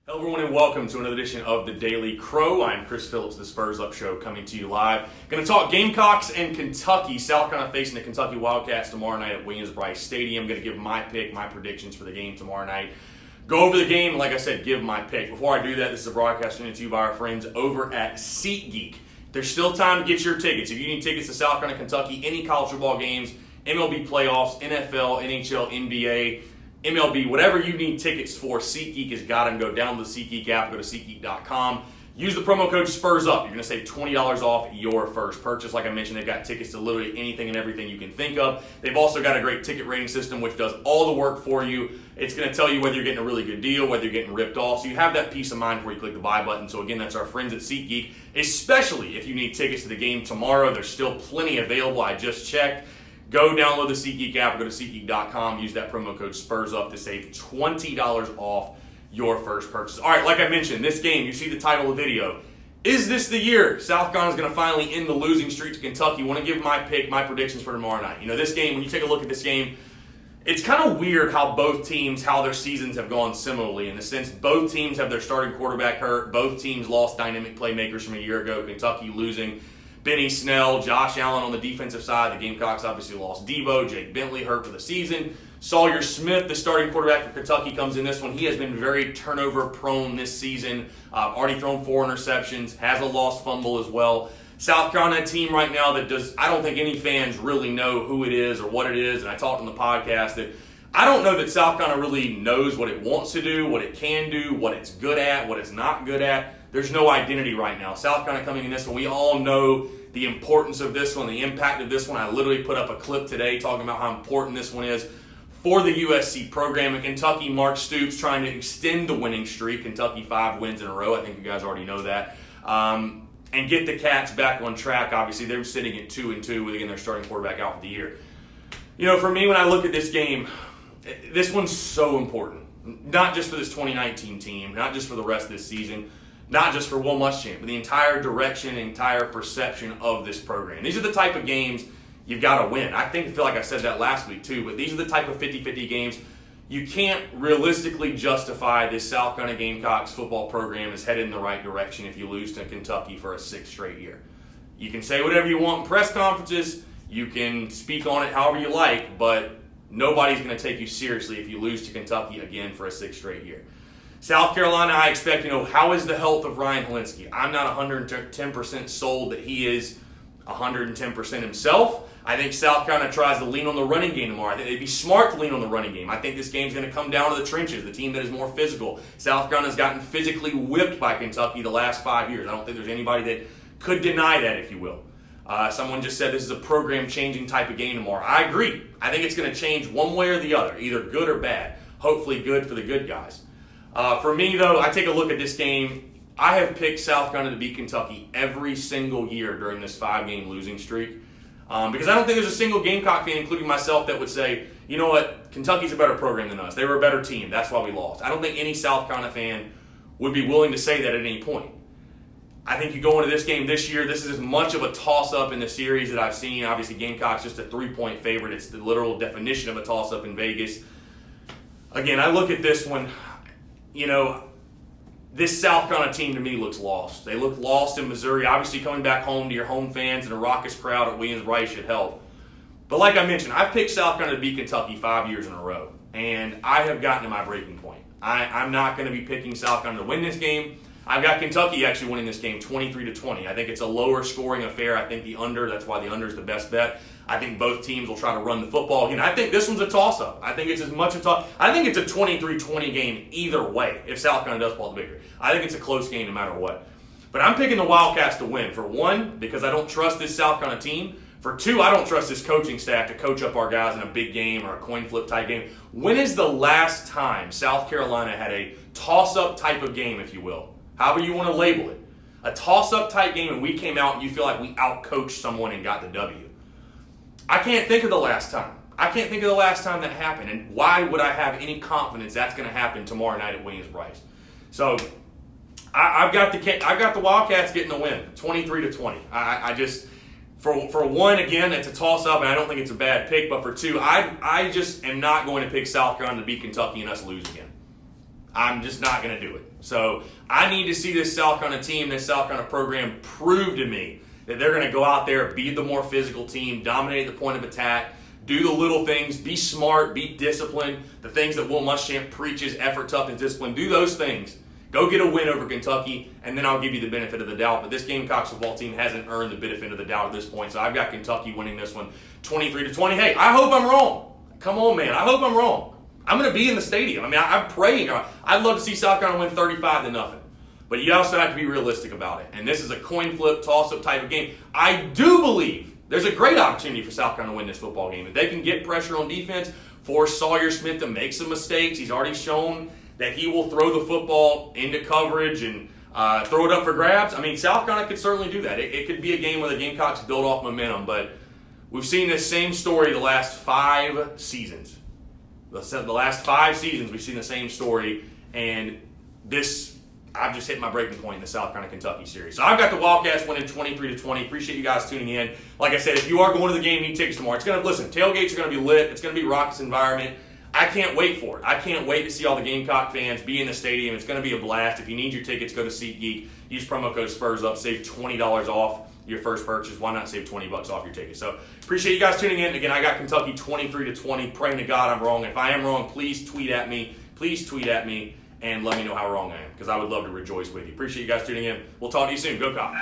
Hello everyone and welcome to another edition of the Daily Crow. I'm Chris Phillips, the Spurs Up Show, coming to you live. Going to talk Gamecocks and Kentucky. South Carolina facing the Kentucky Wildcats tomorrow night at Williams-Brice Stadium. Going to give my pick, my predictions for the game tomorrow night. Go over the game, like I said, give my pick. Before I do that, this is a broadcast to you by our friends over at SeatGeek. There's still time to get your tickets. If you need tickets to South Carolina, Kentucky, any college football games, MLB playoffs, NFL, NHL, NBA, MLB, whatever you need tickets for, SeatGeek has got them. Go download the SeatGeek app, go to SeatGeek.com. Use the promo code SPURSUP. You're going to save $20 off your first purchase. Like I mentioned, they've got tickets to literally anything and everything you can think of. They've also got a great ticket rating system, which does all the work for you. It's going to tell you whether you're getting a really good deal, whether you're getting ripped off. So you have that peace of mind before you click the buy button. So again, that's our friends at SeatGeek, especially if you need tickets to the game tomorrow. There's still plenty available. I just checked. Go download the SeatGeek app, go to SeatGeek.com, use that promo code SPURSUP to save $20 off your first purchase. All right, like I mentioned, this game, you see the title of the video. Is this the year South Carolina is going to finally end the losing streak to Kentucky? I want to give my pick, my predictions for tomorrow night. You know, this game, when you take a look at this game, it's kind of weird how both teams, how their seasons have gone similarly, in the sense both teams have their starting quarterback hurt. Both teams lost dynamic playmakers from a year ago. Kentucky losing Benny Snell, Josh Allen on the defensive side. The Gamecocks obviously lost Debo. Jake Bentley hurt for the season. Sawyer Smith, the starting quarterback for Kentucky, comes in this one. He has been very turnover-prone this season. Already thrown 4 interceptions, has a lost fumble as well. South Carolina team right now that I don't think any fans really know who it is or what it is. And I talked on the podcast that I don't know that South Carolina really knows what it wants to do, what it can do, what it's good at, what it's not good at. There's no identity right now. South Carolina coming in this one, we all know the importance of this one, the impact of this one. I literally put up a clip today talking about how important this one is for the USC program. In Kentucky, Mark Stoops trying to extend the winning streak. Kentucky 5 wins in a row. I think you guys already know that. And get the Cats back on track. Obviously, they're sitting at 2-2 with, again, their starting quarterback out for the year. You know, for me, when I look at this game, this one's so important. Not just for this 2019 team, not just for the rest of this season, not just for Will Muschamp, but the entire direction, entire perception of this program. These are the type of games you've got to win. I feel like I said that last week too, but these are the type of 50-50 games you can't realistically justify this South Carolina Gamecocks football program is headed in the right direction if you lose to Kentucky for a 6th straight year. You can say whatever you want in press conferences, you can speak on it however you like, but nobody's going to take you seriously if you lose to Kentucky again for a 6th straight year. South Carolina, I expect, how is the health of Ryan Helinski? I'm not 110% sold that he is 110% himself. I think South Carolina tries to lean on the running game tomorrow. I think they'd be smart to lean on the running game. I think this game's going to come down to the trenches, the team that is more physical. South Carolina's gotten physically whipped by Kentucky the last 5 years. I don't think there's anybody that could deny that, if you will. Someone just said this is a program-changing type of game tomorrow. I agree. I think it's going to change one way or the other, either good or bad. Hopefully good for the good guys. For me, though, I take a look at this game. I have picked South Carolina to beat Kentucky every single year during this 5-game losing streak. Because I don't think there's a single Gamecock fan, including myself, that would say, you know what, Kentucky's a better program than us. They were a better team. That's why we lost. I don't think any South Carolina fan would be willing to say that at any point. I think you go into this game this year, this is as much of a toss-up in the series that I've seen. Obviously, Gamecocks just a 3-point favorite. It's the literal definition of a toss-up in Vegas. Again, I look at this one, this South Carolina team to me looks lost. They look lost in Missouri. Obviously, coming back home to your home fans and a raucous crowd at Williams-Brice should help. But like I mentioned, I've picked South Carolina to beat Kentucky 5 years in a row. And I have gotten to my breaking point. I'm not going to be picking South Carolina to win this game. I've got Kentucky actually winning this game 23-20. I think it's a lower scoring affair. I think the under, that's why the under is the best bet. I think both teams will try to run the football. Again, I think this one's a toss-up. I think it's as much a toss. I think it's a 23-20 game either way if South Carolina does pull the victory. I think it's a close game no matter what. But I'm picking the Wildcats to win. For one, because I don't trust this South Carolina team. For two, I don't trust this coaching staff to coach up our guys in a big game or a coin flip type game. When is the last time South Carolina had a toss-up type of game, if you will? However you want to label it. A toss-up type game and we came out and you feel like we out-coached someone and got the W. I can't think of the last time. I can't think of the last time that happened. And why would I have any confidence that's going to happen tomorrow night at Williams-Brice? So I've got the Wildcats getting the win, 23-20. For one, again, it's a toss-up, and I don't think it's a bad pick. But for two, I just am not going to pick South Carolina to beat Kentucky and us lose again. I'm just not going to do it. So I need to see this South Carolina team, this South Carolina program prove to me that they're going to go out there, be the more physical team, dominate the point of attack, do the little things, be smart, be disciplined, the things that Will Muschamp preaches, effort, toughness, discipline. Do those things. Go get a win over Kentucky, and then I'll give you the benefit of the doubt. But this Gamecocks football team hasn't earned the benefit of the doubt at this point, so I've got Kentucky winning this one 23-20. Hey, I hope I'm wrong. Come on, man. I hope I'm wrong. I'm going to be in the stadium. I mean, I'm praying. I'd love to see South Carolina win 35-0. But you also have to be realistic about it. And this is a coin flip, toss-up type of game. I do believe there's a great opportunity for South Carolina to win this football game. If they can get pressure on defense, force Sawyer Smith to make some mistakes. He's already shown that he will throw the football into coverage and throw it up for grabs. I mean, South Carolina could certainly do that. It could be a game where the Gamecocks build off momentum, but we've seen this same story the last 5 seasons. The last 5 seasons, we've seen the same story, and I've just hit my breaking point in the South Carolina-Kentucky series. So I've got the Wildcats winning 23-20. Appreciate you guys tuning in. Like I said, if you are going to the game, you need tickets tomorrow. Tailgates are going to be lit. It's going to be raucous environment. I can't wait for it. I can't wait to see all the Gamecock fans be in the stadium. It's going to be a blast. If you need your tickets, go to SeatGeek. Use promo code SPURSUP. Save $20 off your first purchase. Why not save $20 off your ticket? So appreciate you guys tuning in. Again, I got Kentucky 23-20. Praying to God I'm wrong. If I am wrong, please tweet at me. And let me know how wrong I am, because I would love to rejoice with you. Appreciate you guys tuning in. We'll talk to you soon. Go Cox.